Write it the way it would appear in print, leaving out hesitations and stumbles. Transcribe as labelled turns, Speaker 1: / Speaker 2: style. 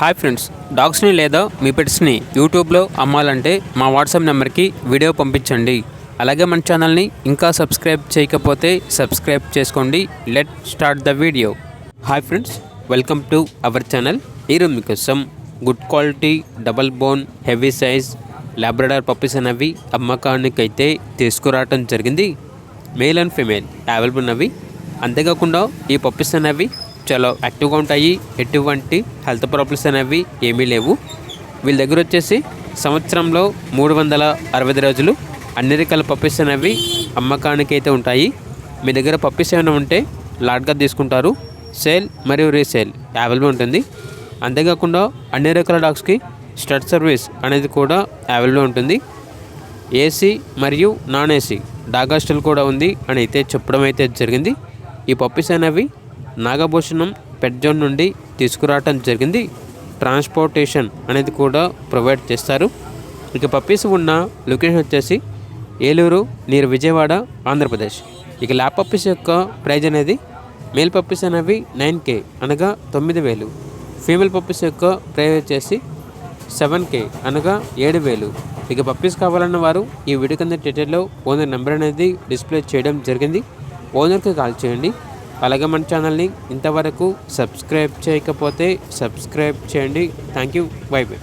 Speaker 1: Hi friends, డాగ్స్ని లేదా మీ పెట్స్ని యూట్యూబ్లో అమ్మాలంటే మా వాట్సాప్ నెంబర్కి వీడియో పంపించండి. అలాగే మన ఛానల్ని ఇంకా సబ్స్క్రైబ్ చేయకపోతే సబ్స్క్రైబ్ చేసుకోండి. Let start the video. Hi friends, welcome to our channel. ఈరోజు మీకోసం good quality double bone heavy size Labrador puppies అనేవి అమ్మకానికి అయితే తీసుకురావటం జరిగింది. మేల్ అండ్ ఫీమేల్ అవైలబుల్ ఉన్నవి. అంతేకాకుండా ఈ పప్పీస్ అనేవి చాలా యాక్టివ్గా ఉంటాయి. ఎటువంటి హెల్త్ ప్రాబ్లమ్స్ అనేవి ఏమీ లేవు. వీళ్ళ దగ్గర వచ్చేసి సంవత్సరంలో 365 రోజులు అన్ని రకాల పప్పీస్ అనేవి అమ్మకానికి అయితే ఉంటాయి. మీ దగ్గర పప్పీస్ ఏమైనా ఉంటే లాట్గా తీసుకుంటారు. సేల్ మరియు రీసేల్ అవైలబుల్ ఉంటుంది. అంతేకాకుండా అన్ని రకాల డాగ్స్కి స్టడ్ సర్వీస్ అనేది కూడా అవైలబుల్ ఉంటుంది. ఏసీ మరియు నాన్ ఏసీ డాగ్ హాస్టల్ కూడా ఉంది అని అయితే చెప్పడం అయితే జరిగింది. ఈ పప్పీస్ అనేవి నాగభూషణం పెట్ జోన్ నుండి తీసుకురావటం జరిగింది. ట్రాన్స్పోర్టేషన్ అనేది కూడా ప్రొవైడ్ చేస్తారు. ఇక పప్పీస్ ఉన్న లొకేషన్ వచ్చేసి ఏలూరు నియర్ విజయవాడ, ఆంధ్రప్రదేశ్. ఇక ల్యాబ్ పప్పీస్ యొక్క ప్రైజ్ అనేది మేల్ పప్పీస్ అనేవి 9K అనగా 9,000. ఫీమేల్ పప్పీస్ యొక్క ప్రైజ్ వచ్చేసి 7K అనగా 7,000. ఇక పప్పీస్ కావాలన్న వారు ఈ వీడియో కింద డీటెయిల్లో ఓనర్ నెంబర్ అనేది డిస్ప్లే చేయడం జరిగింది. ఓనర్కి కాల్ చేయండి. అలాగే మన ఛానల్ని ఇంతవరకు సబ్స్క్రైబ్ చేయకపోతే సబ్స్క్రైబ్ చేయండి. Thank you. By by.